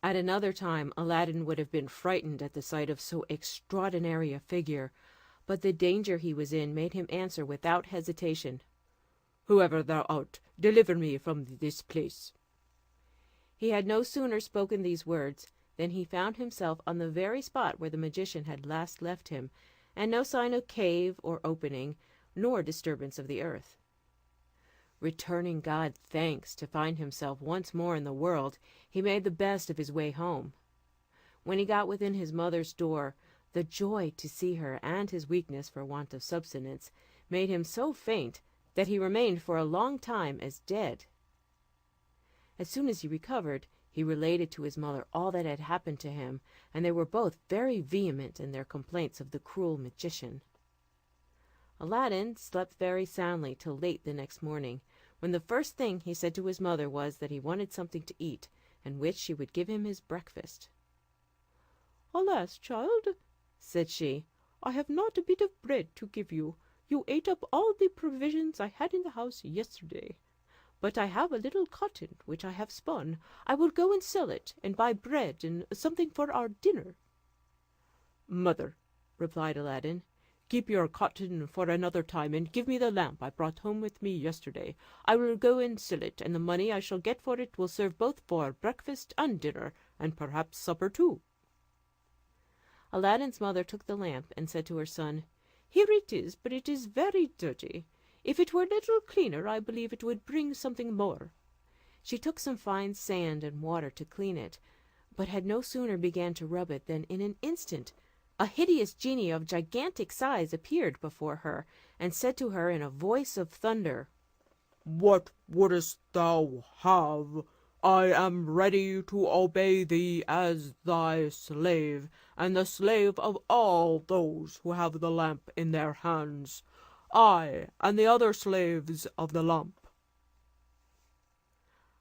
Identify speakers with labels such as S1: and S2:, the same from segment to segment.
S1: At another time Aladdin would have been frightened at the sight of so extraordinary a figure, but the danger he was in made him answer without hesitation, "Whoever thou art, deliver me from this place." He had no sooner spoken these words than he found himself on the very spot where the magician had last left him, and no sign of cave or opening, nor disturbance of the earth. Returning God thanks to find himself once more in the world, he made the best of his way home. When he got within his mother's door, the joy to see her, and his weakness for want of subsistence, made him so faint that he remained for a long time as dead. As soon as he recovered, he related to his mother all that had happened to him, and they were both very vehement in their complaints of the cruel magician. Aladdin slept very soundly till late the next morning, when the first thing he said to his mother was that he wanted something to eat, and wished she would give him his breakfast. "Alas, child," said she, "I have not a bit of bread to give you. You ate up all the provisions I had in the house yesterday. But I have a little cotton which I have spun. I will go and sell it, and buy bread and something for our dinner." "Mother," replied Aladdin, "keep your cotton for another time, and give me the lamp I brought home with me yesterday. I will go and sell it, and the money I shall get for it will serve both for breakfast and dinner, and perhaps supper too." Aladdin's mother took the lamp, and said to her son, "Here it is, but it is very dirty. If it were a little cleaner, I believe it would bring something more." She took some fine sand and water to clean it, but had no sooner began to rub it than in an instant a hideous genie of gigantic size appeared before her, and said to her in a voice of thunder, "What wouldst thou have? I am ready to obey thee as thy slave, and the slave of all those who have the lamp in their hands. I and the other slaves of the lamp."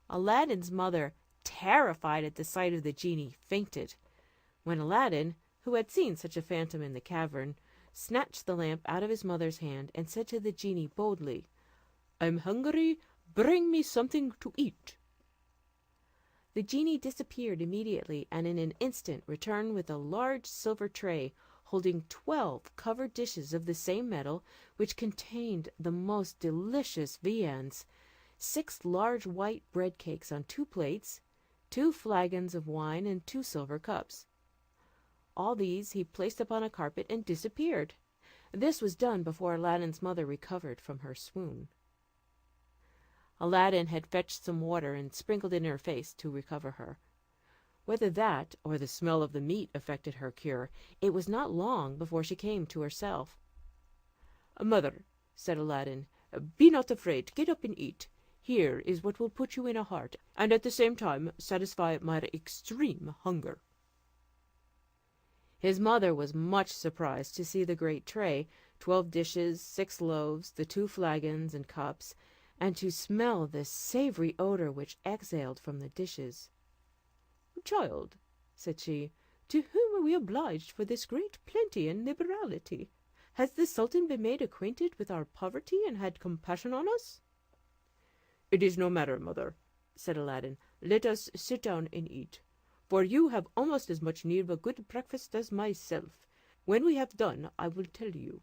S1: Aladdin's mother, terrified at the sight of the genie, fainted, when Aladdin, who had seen such a phantom in the cavern, snatched the lamp out of his mother's hand, and said to the genie boldly, "I am hungry, bring me something to eat." The genie disappeared immediately, and in an instant returned with a large silver tray, holding 12 covered dishes of the same metal, which contained the most delicious viands, 6 large white bread cakes on 2 plates, 2 flagons of wine, and 2 silver cups. All these he placed upon a carpet and disappeared. This was done before Aladdin's mother recovered from her swoon. Aladdin had fetched some water and sprinkled it in her face to recover her. Whether that or the smell of the meat effected her cure, it was not long before she came to herself. "Mother," said Aladdin, "be not afraid, get up and eat. Here is what will put you in a heart, and at the same time satisfy my extreme hunger." His mother was much surprised to see the great tray, 12 dishes, 6 loaves, the 2 flagons and cups, and to smell the savoury odour which exhaled from the dishes. "Child," said she, "to whom are we obliged for this great plenty and liberality? Has the sultan been made acquainted with our poverty, and had compassion on us?" "It is no matter, mother," said Aladdin; "let us sit down and eat, for you have almost as much need of a good breakfast as myself. When we have done I will tell you."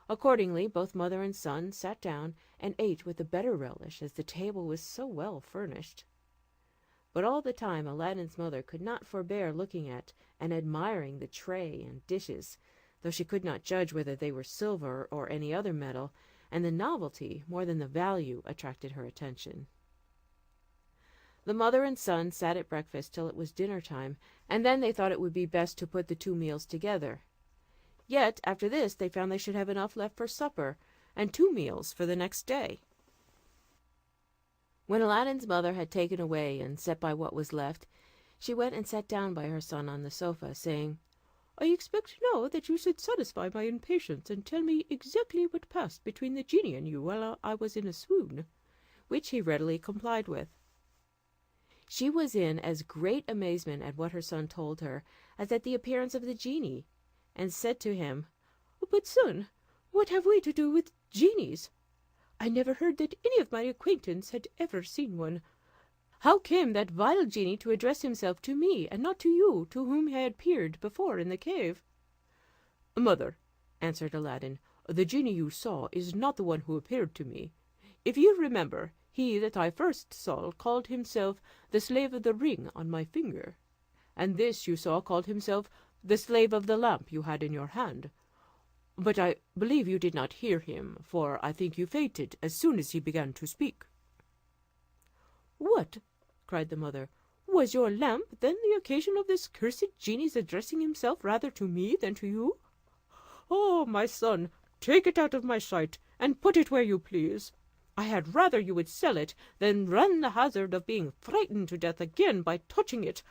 S1: Accordingly both mother and son sat down, and ate with a better relish, as the table was so well furnished. But all the time Aladdin's mother could not forbear looking at and admiring the tray and dishes, though she could not judge whether they were silver or any other metal, and the novelty more than the value attracted her attention. The mother and son sat at breakfast till it was dinner time, and then they thought it would be best to put the 2 meals together. Yet after this they found they should have enough left for supper, and 2 meals for the next day. When Aladdin's mother had taken away and set by what was left, she went and sat down by her son on the sofa, saying, "I expect now that you should satisfy my impatience, and tell me exactly what passed between the genie and you while I was in a swoon," which he readily complied with. She was in as great amazement at what her son told her as at the appearance of the genie, and said to him, "But, son, what have we to do with genies? I never heard that any of my acquaintance had ever seen one. How came that vile genie to address himself to me, and not to you, to whom he had appeared before in the cave?" "Mother," answered Aladdin, "the genie you saw is not the one who appeared to me. If you remember, he that I first saw called himself the slave of the ring on my finger, and this you saw called himself the slave of the lamp you had in your hand. But I believe you did not hear him, for I think you fainted as soon as he began to speak." "What!" cried the mother, "was your lamp then the occasion of this cursed genie's addressing himself rather to me than to you? Oh, my son, take it out of my sight, and put it where you please. I had rather you would sell it than run the hazard of being frightened to death again by touching it;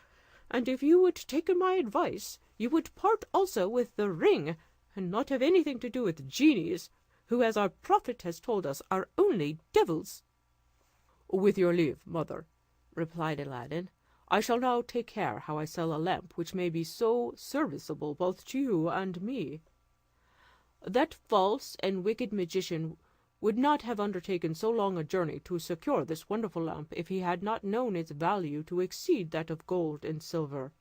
S1: and if you would take my advice, you would part also with the ring, and not have anything to do with genies, who, as our prophet has told us, are only devils." "With your leave, mother," replied Aladdin, "I shall now take care how I sell a lamp which may be so serviceable both to you and me. That false and wicked magician would not have undertaken so long a journey to secure this wonderful lamp if he had not known its value to exceed that of gold and silver.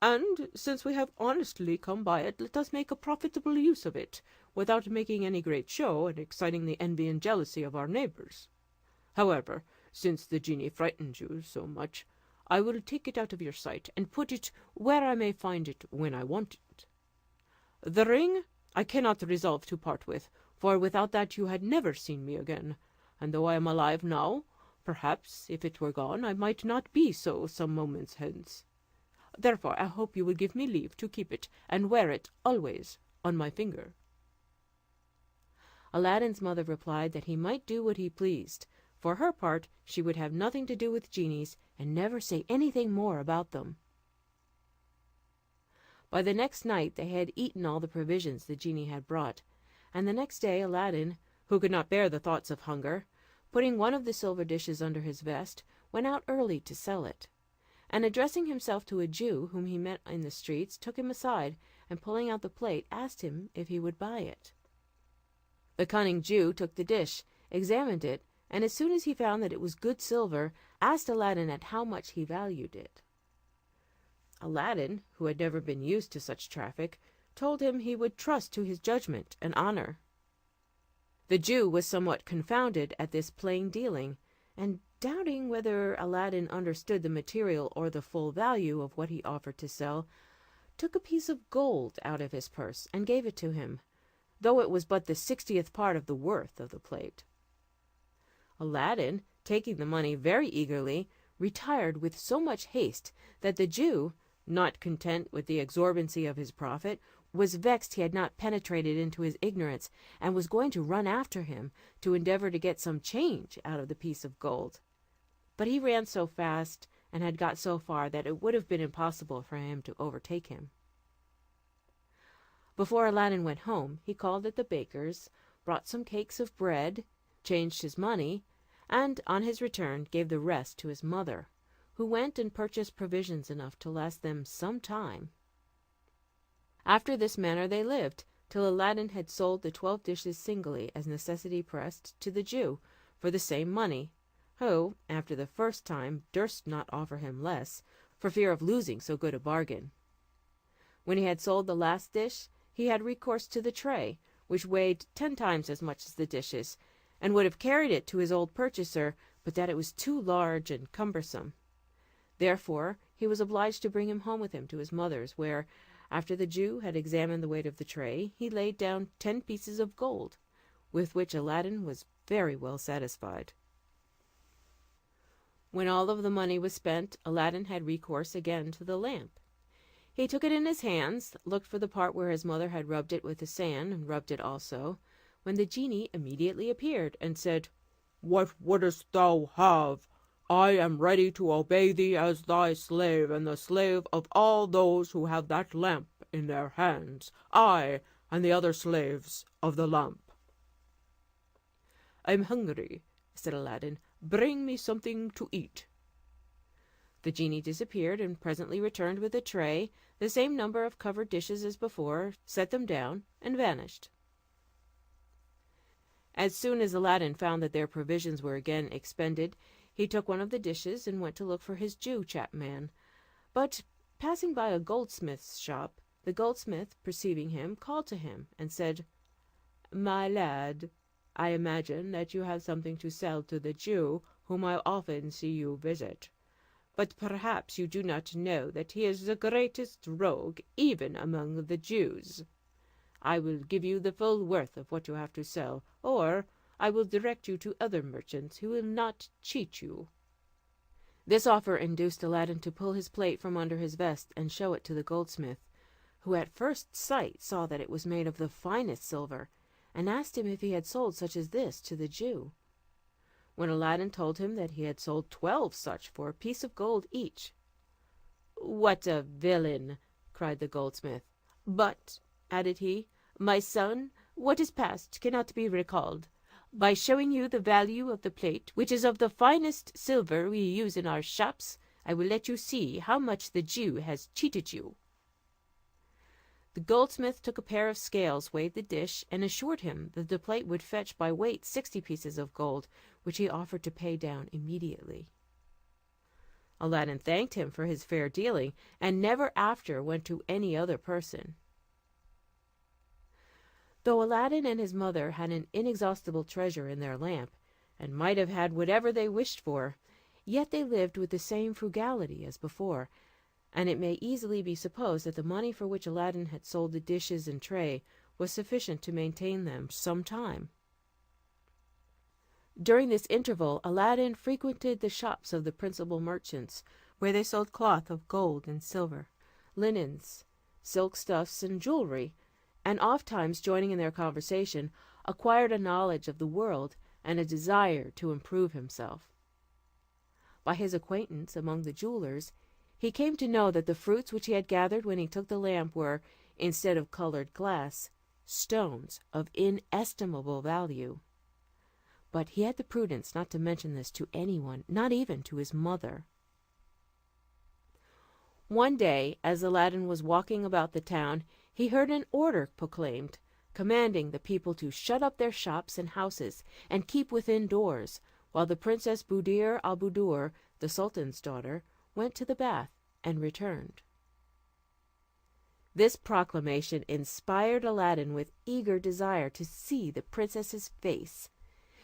S1: And since we have honestly come by it, let us make a profitable use of it, without making any great show, and exciting the envy and jealousy of our neighbours. However, since the genie frightens you so much, I will take it out of your sight, and put it where I may find it when I want it. The ring I cannot resolve to part with, for without that you had never seen me again; and though I am alive now, perhaps, if it were gone, I might not be so some moments hence. Therefore I hope you will give me leave to keep it, and wear it always on my finger." Aladdin's mother replied that he might do what he pleased. For her part, she would have nothing to do with genies, and never say anything more about them. By the next night they had eaten all the provisions the genie had brought, and the next day Aladdin, who could not bear the thoughts of hunger, putting one of the silver dishes under his vest, went out early to sell it, and addressing himself to a Jew whom he met in the streets, took him aside, and pulling out the plate, asked him if he would buy it. The cunning Jew took the dish, examined it, and as soon as he found that it was good silver, asked Aladdin at how much he valued it. Aladdin, who had never been used to such traffic, told him he would trust to his judgment and honour. The Jew was somewhat confounded at this plain dealing, and doubting whether Aladdin understood the material or the full value of what he offered to sell, took a piece of gold out of his purse and gave it to him, though it was but the 60th part of the worth of the plate. Aladdin, taking the money very eagerly, retired with so much haste that the Jew, not content with the exorbitancy of his profit, was vexed he had not penetrated into his ignorance, and was going to run after him, to endeavour to get some change out of the piece of gold. But he ran so fast, and had got so far, that it would have been impossible for him to overtake him. Before Aladdin went home, he called at the baker's, brought some cakes of bread, changed his money, and on his return gave the rest to his mother, who went and purchased provisions enough to last them some time. After this manner they lived, till Aladdin had sold the 12 dishes singly, as necessity pressed, to the Jew, for the same money, who, after the first time, durst not offer him less, for fear of losing so good a bargain. When he had sold the last dish, he had recourse to the tray, which weighed 10 times as much as the dishes, and would have carried it to his old purchaser, but that it was too large and cumbersome. Therefore he was obliged to bring him home with him to his mother's, where, after the Jew had examined the weight of the tray, he laid down 10 pieces of gold, with which Aladdin was very well satisfied. When all of the money was spent, Aladdin had recourse again to the lamp. He took it in his hands, looked for the part where his mother had rubbed it with the sand, and rubbed it also, when the genie immediately appeared, and said, "What wouldst thou have? I am ready to obey thee as thy slave, and the slave of all those who have that lamp in their hands, I and the other slaves of the lamp." "I am hungry," said Aladdin; "bring me something to eat." The genie disappeared, and presently returned with a tray, the same number of covered dishes as before, set them down, and vanished. As soon as Aladdin found that their provisions were again expended, He took one of the dishes and went to look for his Jew chapman; but, passing by a goldsmith's shop, the goldsmith, perceiving him, called to him, and said, "My lad, I imagine that you have something to sell to the Jew whom I often see you visit; but perhaps you do not know that he is the greatest rogue even among the Jews. I will give you the full worth of what you have to sell, or I will direct you to other merchants who will not cheat you." This offer induced Aladdin to pull his plate from under his vest and show it to the goldsmith, who at first sight saw that it was made of the finest silver, and asked him if he had sold such as this to the Jew. When Aladdin told him that he had sold 12 such for a piece of gold each, "What a villain!" cried the goldsmith. "But," added he, "my son, what is past cannot be recalled. By showing you the value of the plate, which is of the finest silver we use in our shops, I will let you see how much the Jew has cheated you." The goldsmith took a pair of scales, weighed the dish, and assured him that the plate would fetch by weight 60 pieces of gold, which he offered to pay down immediately. Aladdin thanked him for his fair dealing, and never after went to any other person. Though Aladdin and his mother had an inexhaustible treasure in their lamp, and might have had whatever they wished for, yet they lived with the same frugality as before, and it may easily be supposed that the money for which Aladdin had sold the dishes and tray was sufficient to maintain them some time. During this interval Aladdin frequented the shops of the principal merchants, where they sold cloth of gold and silver, linens, silk stuffs, and jewelry, and ofttimes joining in their conversation, acquired a knowledge of the world and a desire to improve himself. By his acquaintance among the jewelers, he came to know that the fruits which he had gathered when he took the lamp were, instead of coloured glass, stones of inestimable value. But he had the prudence not to mention this to anyone, not even to his mother. One day, as Aladdin was walking about the town, he heard an order proclaimed, commanding the people to shut up their shops and houses, and keep within doors, while the Princess Buddir al Buddoor, the sultan's daughter, went to the bath and returned. This proclamation inspired Aladdin with eager desire to see the princess's face,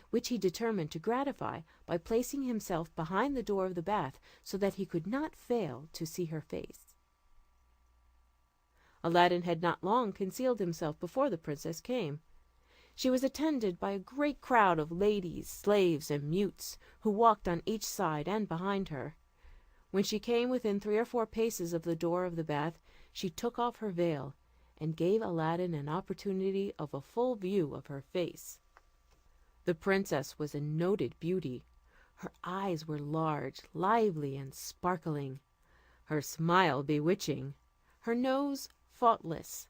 S1: which he determined to gratify by placing himself behind the door of the bath, so that he could not fail to see her face. Aladdin had not long concealed himself before the princess came. She was attended by a great crowd of ladies, slaves, and mutes, who walked on each side and behind her. When she came within 3 or 4 paces of the door of the bath, she took off her veil, and gave Aladdin an opportunity of a full view of her face. The princess was a noted beauty. Her eyes were large, lively, and sparkling; her smile bewitching; her nose faultless;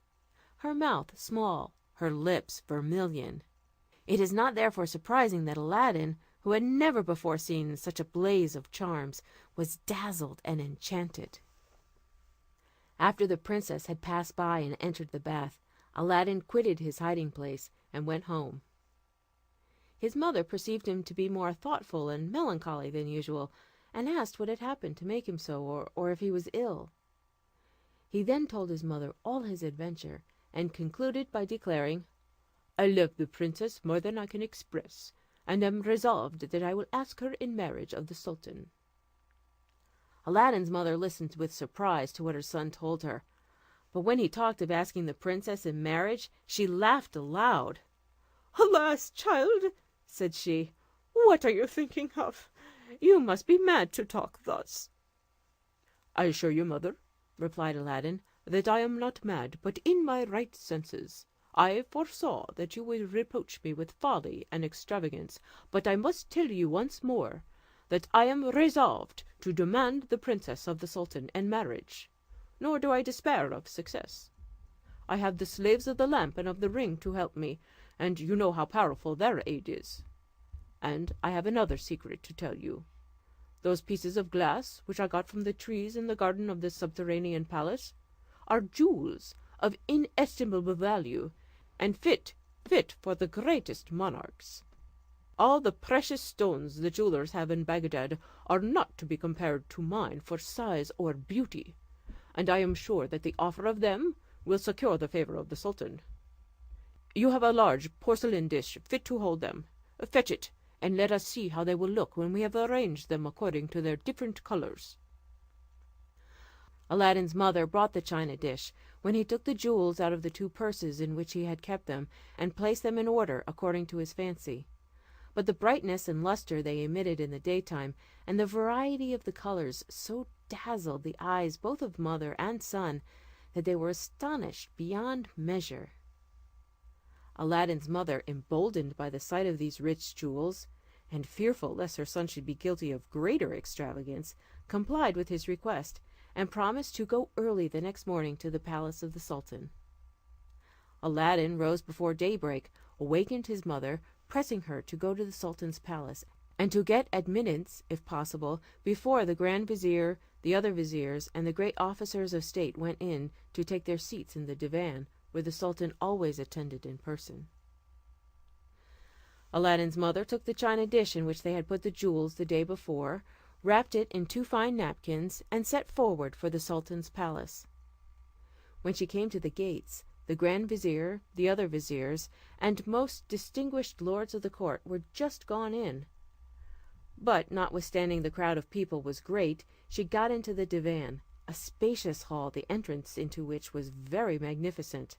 S1: her mouth small; her lips vermilion. It is not therefore surprising that Aladdin, who had never before seen such a blaze of charms, was dazzled and enchanted. After the princess had passed by and entered the bath, Aladdin quitted his hiding place and went home. His mother perceived him to be more thoughtful and melancholy than usual, and asked what had happened to make him so, or if he was ill. He then told his mother all his adventure, and concluded by declaring, "I love the princess more than I can express, and am resolved that I will ask her in marriage of the sultan." Aladdin's mother listened with surprise to what her son told her, but when he talked of asking the princess in marriage, she laughed aloud. "Alas, child," said she, "what are you thinking of? You must be mad to talk thus." "I assure you, mother," replied Aladdin, "that I am not mad, but in my right senses. I foresaw that you would reproach me with folly and extravagance, but I must tell you once more that I am resolved to demand the princess of the sultan in marriage, nor do I despair of success. I have the slaves of the lamp and of the ring to help me, and you know how powerful their aid is. And I have another secret to tell you. Those pieces of glass, which I got from the trees in the garden of this subterranean palace, are jewels of inestimable value, and fit for the greatest monarchs." All the precious stones the jewellers have in Bagdad are not to be compared to mine for size or beauty, and I am sure that the offer of them will secure the favour of the sultan. You have a large porcelain dish fit to hold them. Fetch it, and let us see how they will look when we have arranged them according to their different colours. Aladdin's mother brought the china dish, when he took the jewels out of the two purses in which he had kept them, and placed them in order according to his fancy. But the brightness and lustre they emitted in the daytime, and the variety of the colours, so dazzled the eyes both of mother and son, that they were astonished beyond measure. Aladdin's mother, emboldened by the sight of these rich jewels, and fearful lest her son should be guilty of greater extravagance, complied with his request, and promised to go early the next morning to the palace of the sultan. Aladdin rose before daybreak, awakened his mother, pressing her to go to the sultan's palace, and to get admittance, if possible, before the grand vizier, the other viziers, and the great officers of state went in to take their seats in the divan, where the sultan always attended in person. Aladdin's mother took the china dish in which they had put the jewels the day before, wrapped it in 2 fine napkins, and set forward for the sultan's palace. When she came to the gates, the grand vizier, the other viziers, and most distinguished lords of the court were just gone in. But, notwithstanding the crowd of people was great, she got into the divan, a spacious hall, the entrance into which was very magnificent.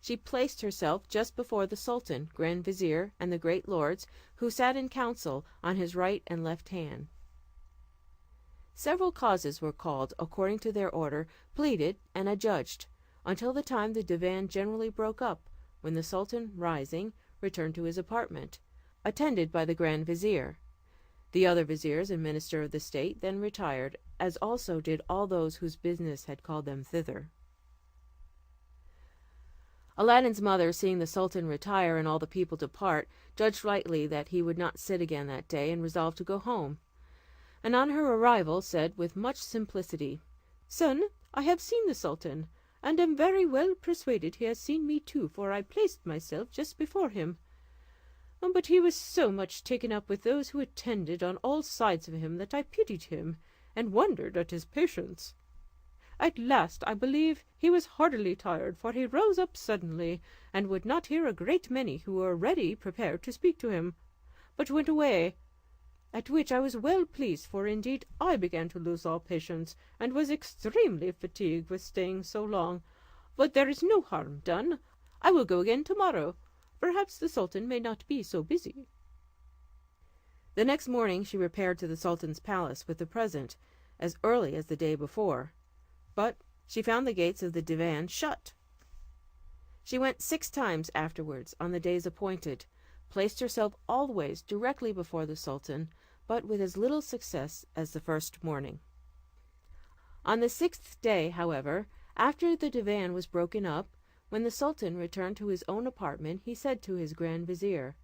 S1: She placed herself just before the sultan, grand vizier, and the great lords, who sat in council on his right and left hand. Several causes were called, according to their order, pleaded, and adjudged, until the time the divan generally broke up, when the sultan, rising, returned to his apartment, attended by the grand vizier. The other viziers and minister of the state then retired, as also did all those whose business had called them thither. Aladdin's mother, seeing the sultan retire and all the people depart, judged rightly that he would not sit again that day, and resolved to go home; and on her arrival said with much simplicity, "Son, I have seen the sultan, and am very well persuaded he has seen me too, for I placed myself just before him. But he was so much taken up with those who attended on all sides of him that I pitied him, and wondered at his patience. At last, I believe, he was heartily tired, for he rose up suddenly, and would not hear a great many who were ready prepared to speak to him, but went away, at which I was well pleased, for indeed I began to lose all patience, and was extremely fatigued with staying so long. But there is no harm done. I will go again tomorrow. Perhaps the sultan may not be so busy." The next morning she repaired to the sultan's palace with the present, as early as the day before, but she found the gates of the divan shut. She went 6 times afterwards on the days appointed, placed herself always directly before the sultan, but with as little success as the first morning. On the 6th day, however, after the divan was broken up, when the sultan returned to his own apartment, he said to his grand vizier,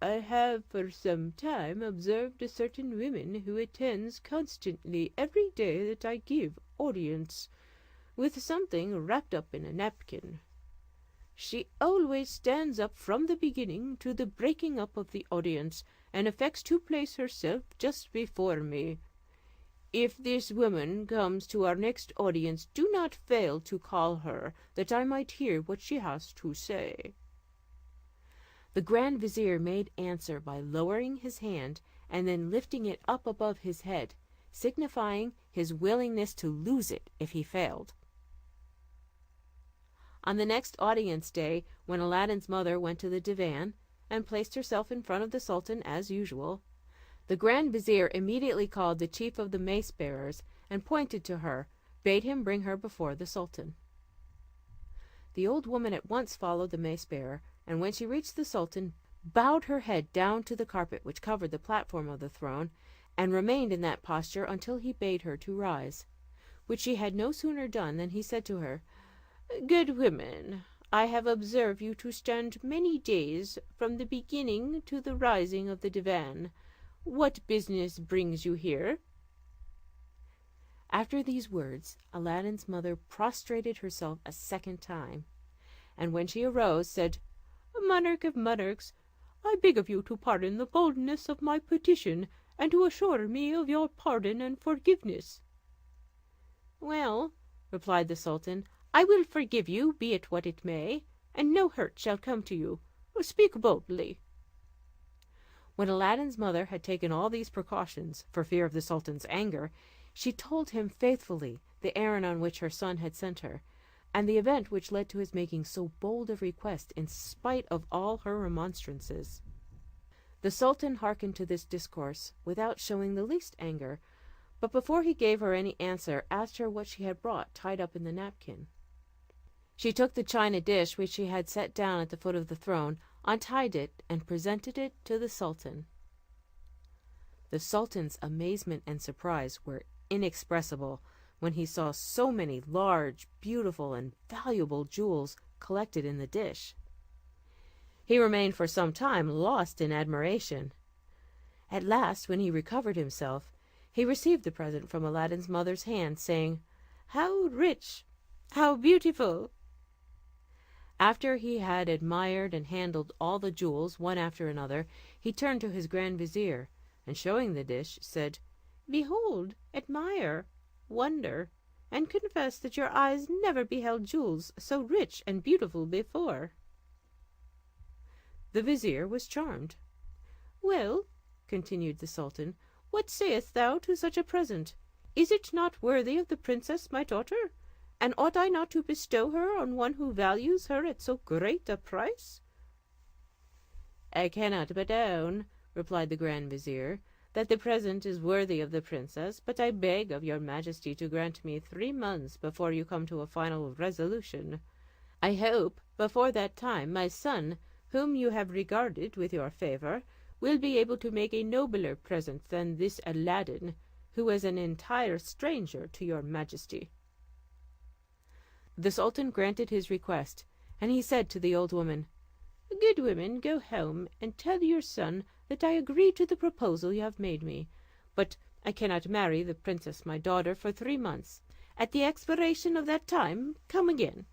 S1: "I have for some time observed a certain woman who attends constantly every day that I give audience, with something wrapped up in a napkin. She always stands up from the beginning to the breaking up of the audience, and affects to place herself just before me. If this woman comes to our next audience, do not fail to call her, that I might hear what she has to say." The grand vizier made answer by lowering his hand, and then lifting it up above his head, signifying his willingness to lose it if he failed. On the next audience day, when Aladdin's mother went to the divan, and placed herself in front of the sultan as usual, the grand vizier immediately called the chief of the mace bearers, and pointed to her, bade him bring her before the sultan. The old woman at once followed the mace bearer, and when she reached the sultan, bowed her head down to the carpet which covered the platform of the throne, and remained in that posture until he bade her to rise, which she had no sooner done than he said to her, "Good woman, I have observed you to stand many days from the beginning to the rising of the divan. What business brings you here?" After these words, Aladdin's mother prostrated herself a second time, and when she arose, said, "Monarch of monarchs, I beg of you to pardon the boldness of my petition, and to assure me of your pardon and forgiveness." "Well," replied the sultan, "I will forgive you, be it what it may, and no hurt shall come to you. Speak boldly." When Aladdin's mother had taken all these precautions, for fear of the sultan's anger, she told him faithfully the errand on which her son had sent her, and the event which led to his making so bold a request in spite of all her remonstrances. The sultan hearkened to this discourse without showing the least anger, but before he gave her any answer asked her what she had brought tied up in the napkin. She took the china dish which she had set down at the foot of the throne, untied it, and presented it to the sultan. The sultan's amazement and surprise were inexpressible when he saw so many large, beautiful, and valuable jewels collected in the dish. He remained for some time lost in admiration. At last, when he recovered himself, he received the present from Aladdin's mother's hand, saying, "How rich! How beautiful!" After he had admired and handled all the jewels one after another, he turned to his grand vizier, and showing the dish, said, "Behold, admire, wonder, and confess that your eyes never beheld jewels so rich and beautiful before." The vizier was charmed. "Well," continued the sultan, "what sayest thou to such a present? Is it not worthy of the princess my daughter? And ought I not to bestow her on one who values her at so great a price?" "I cannot but own," replied the grand vizier, "that the present is worthy of the princess, but I beg of your majesty to grant me 3 months before you come to a final resolution. I hope before that time my son, whom you have regarded with your favour, will be able to make a nobler present than this Aladdin, who is an entire stranger to your majesty." The sultan granted his request, and he said to the old woman, "Good woman, go home and tell your son that I agree to the proposal you have made me, but I cannot marry the princess my daughter for 3 months. At the expiration of that time come again."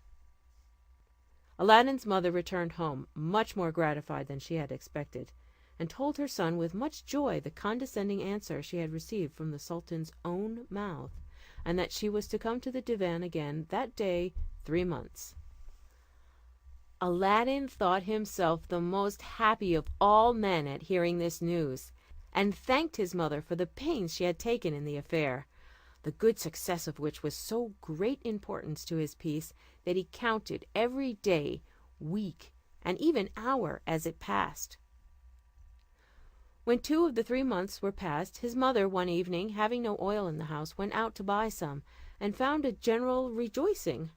S1: Aladdin's mother returned home much more gratified than she had expected, and told her son with much joy the condescending answer she had received from the sultan's own mouth, and that she was to come to the divan again that day 3 months. Aladdin thought himself the most happy of all men at hearing this news, and thanked his mother for the pains she had taken in the affair, the good success of which was so great importance to his peace that he counted every day, week, and even hour as it passed. When 2 of the 3 months were past, his mother one evening, having no oil in the house, went out to buy some, and found a general rejoicing.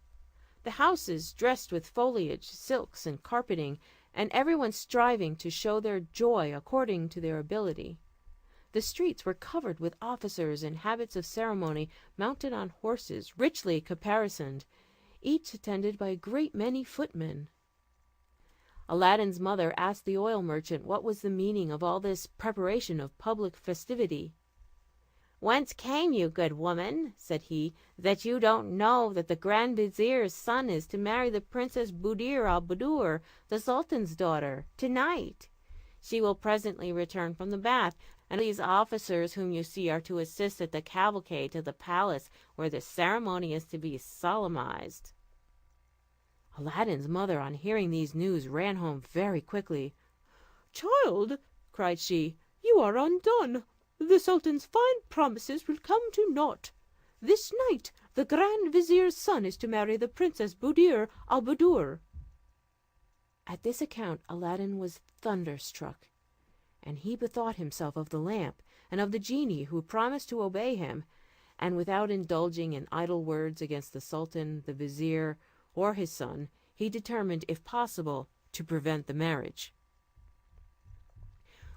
S1: The houses dressed with foliage, silks, and carpeting, and everyone striving to show their joy according to their ability. The streets were covered with officers in habits of ceremony, mounted on horses, richly caparisoned, each attended by a great many footmen. Aladdin's mother asked the oil merchant what was the meaning of all this preparation of public festivity. "Whence came you, good woman," said he, "that you don't know that the grand vizier's son is to marry the Princess Buddir al Buddoor, the sultan's daughter, to night? She will presently return from the bath, and these officers whom you see are to assist at the cavalcade to the palace, where the ceremony is to be solemnized." Aladdin's mother, on hearing these news, ran home very quickly. "Child," cried she, "you are undone. The sultan's fine promises will come to naught. This night the grand vizier's son is to marry the Princess Buddir al Buddoor." At this account Aladdin was thunderstruck, and he bethought himself of the lamp and of the genie who promised to obey him, and without indulging in idle words against the sultan, the vizier, or his son, he determined, if possible, to prevent the marriage.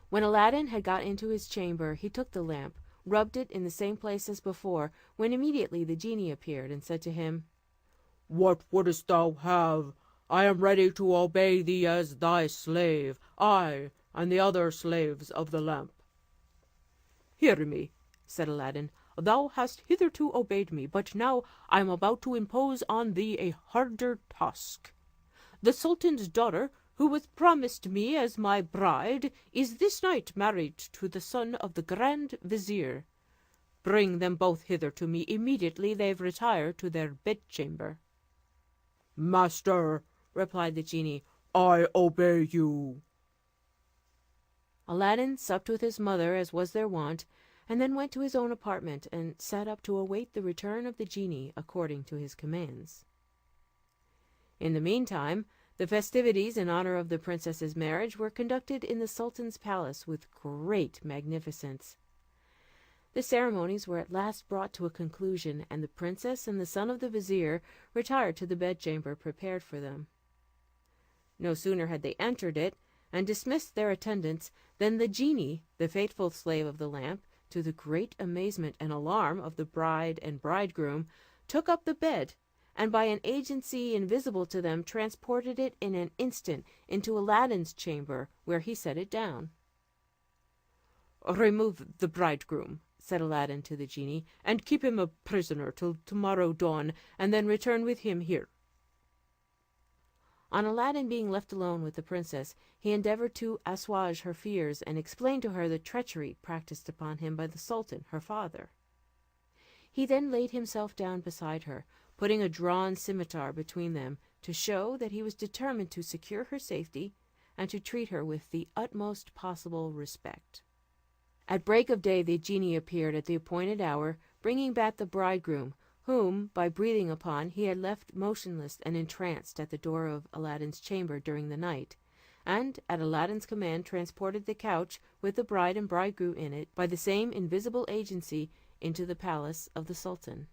S1: When Aladdin had got into his chamber, he took the lamp, rubbed it in the same place as before, when immediately the genie appeared, and said to him, "What wouldst thou have? I am ready to obey thee as thy slave, I and the other slaves of the lamp." "Hear me," said Aladdin. "Thou hast hitherto obeyed me, but now I am about to impose on thee a harder task. The sultan's daughter, who was promised me as my bride, is this night married to the son of the grand vizier. Bring them both hither to me immediately they retire to their bedchamber." "Master," replied the genie, "I obey you." Aladdin supped with his mother, as was their wont, and then went to his own apartment, and sat up to await the return of the genie according to his commands. In the meantime, the festivities in honour of the princess's marriage were conducted in the sultan's palace with great magnificence. The ceremonies were at last brought to a conclusion, and the princess and the son of the vizier retired to the bedchamber prepared for them. No sooner had they entered it, and dismissed their attendants, than the genie, the faithful slave of the lamp, to the great amazement and alarm of the bride and bridegroom, took up the bed, and by an agency invisible to them transported it in an instant into Aladdin's chamber, where he set it down. "Remove the bridegroom," said Aladdin to the genie, "and keep him a prisoner till tomorrow dawn, and then return with him here." On Aladdin being left alone with the princess, he endeavoured to assuage her fears, and explain to her the treachery practised upon him by the sultan her father. He then laid himself down beside her, putting a drawn scimitar between them, to show that he was determined to secure her safety, and to treat her with the utmost possible respect. At break of day the genie appeared at the appointed hour, bringing back the bridegroom, whom, by breathing upon, he had left motionless and entranced at the door of Aladdin's chamber during the night, and at Aladdin's command transported the couch, with the bride and bridegroom in it, by the same invisible agency, into the palace of the sultan.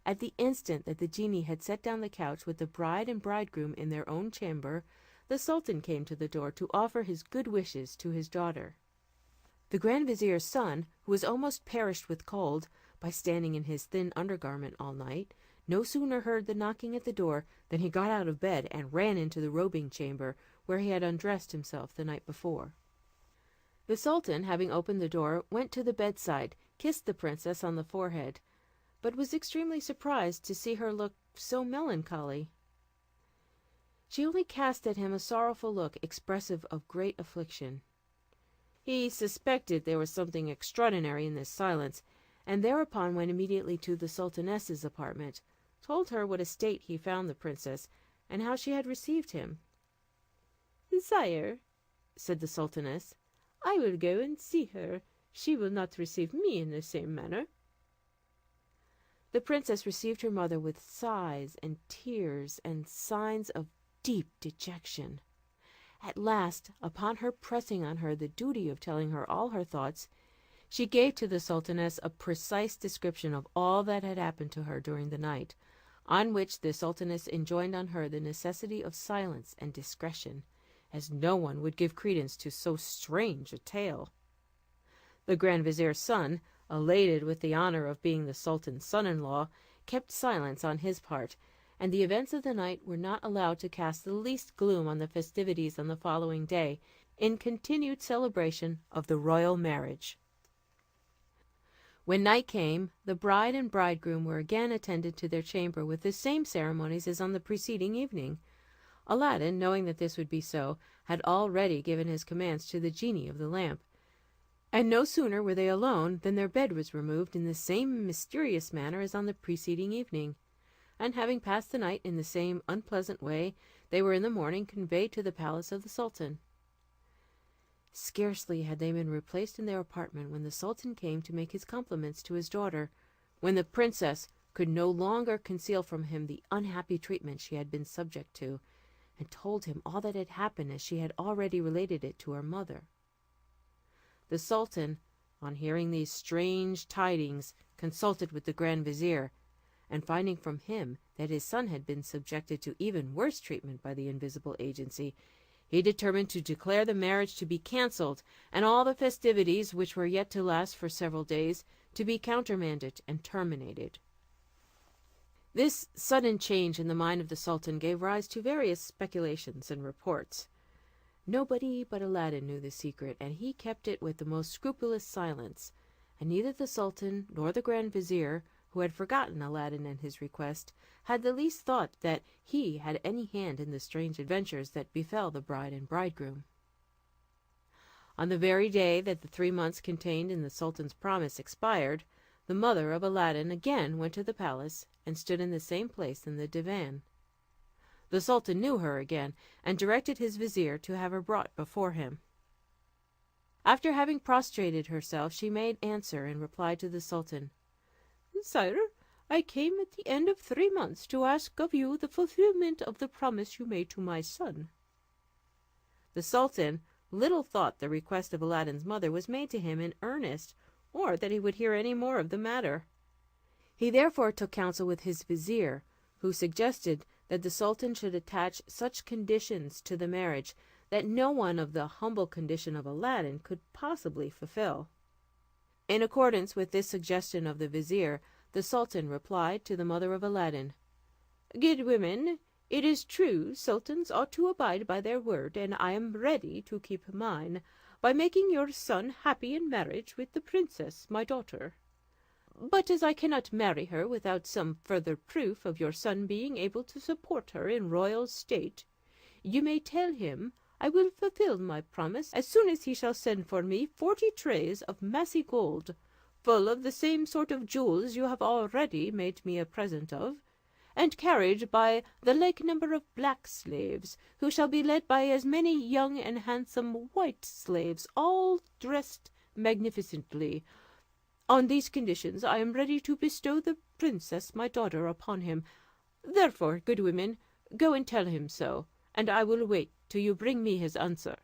S1: At the instant that the genie had set down the couch with the bride and bridegroom in their own chamber, the sultan came to the door to offer his good wishes to his daughter. The grand vizier's son, who was almost perished with cold, by standing in his thin undergarment all night, no sooner heard the knocking at the door than he got out of bed and ran into the robing chamber, where he had undressed himself the night before. The sultan, having opened the door, went to the bedside, kissed the princess on the forehead, but was extremely surprised to see her look so melancholy. She only cast at him a sorrowful look, expressive of great affliction. He suspected there was something extraordinary in this silence, and thereupon went immediately to the sultaness's apartment, told her what a state he found the princess, and how she had received him. "Sire," said the sultaness, "I will go and see her. She will not receive me in the same manner." The princess received her mother with sighs and tears and signs of deep dejection. At last, upon her pressing on her the duty of telling her all her thoughts, she gave to the sultaness a precise description of all that had happened to her during the night, on which the sultaness enjoined on her the necessity of silence and discretion, as no one would give credence to so strange a tale. The grand vizier's son, elated with the honour of being the sultan's son-in-law, kept silence on his part, and the events of the night were not allowed to cast the least gloom on the festivities on the following day, in continued celebration of the royal marriage. When night came, the bride and bridegroom were again attended to their chamber with the same ceremonies as on the preceding evening. Aladdin, knowing that this would be so, had already given his commands to the genie of the lamp, and no sooner were they alone than their bed was removed in the same mysterious manner as on the preceding evening, and having passed the night in the same unpleasant way, they were in the morning conveyed to the palace of the sultan. Scarcely had they been replaced in their apartment when the sultan came to make his compliments to his daughter, when the princess could no longer conceal from him the unhappy treatment she had been subject to, and told him all that had happened as she had already related it to her mother. The sultan, on hearing these strange tidings, consulted with the grand vizier, and finding from him that his son had been subjected to even worse treatment by the invisible agency, he determined to declare the marriage to be cancelled, and all the festivities, which were yet to last for several days, to be countermanded and terminated. This sudden change in the mind of the sultan gave rise to various speculations and reports. Nobody but Aladdin knew the secret, and he kept it with the most scrupulous silence, and neither the sultan nor the grand vizier, who had forgotten Aladdin and his request, had the least thought that he had any hand in the strange adventures that befell the bride and bridegroom. On the very day that the 3 months contained in the sultan's promise expired, the mother of Aladdin again went to the palace, and stood in the same place in the divan. The sultan knew her again, and directed his vizier to have her brought before him. After having prostrated herself, she made answer in reply to the sultan: "Sire, I came at the end of 3 months to ask of you the fulfilment of the promise you made to my son." The sultan little thought the request of Aladdin's mother was made to him in earnest, or that he would hear any more of the matter. He therefore took counsel with his vizier, who suggested that the sultan should attach such conditions to the marriage that no one of the humble condition of Aladdin could possibly fulfill. In accordance with this suggestion of the vizier, the sultan replied to the mother of Aladdin: "Good women, it is true sultans ought to abide by their word, and I am ready to keep mine, by making your son happy in marriage with the princess my daughter. But as I cannot marry her without some further proof of your son being able to support her in royal state, you may tell him I will fulfil my promise as soon as he shall send for me 40 trays of massy gold, full of the same sort of jewels you have already made me a present of, and carried by the like number of black slaves, who shall be led by as many young and handsome white slaves, all dressed magnificently. On these conditions I am ready to bestow the princess my daughter upon him. Therefore, good women, go and tell him so, and I will wait till you bring me his answer."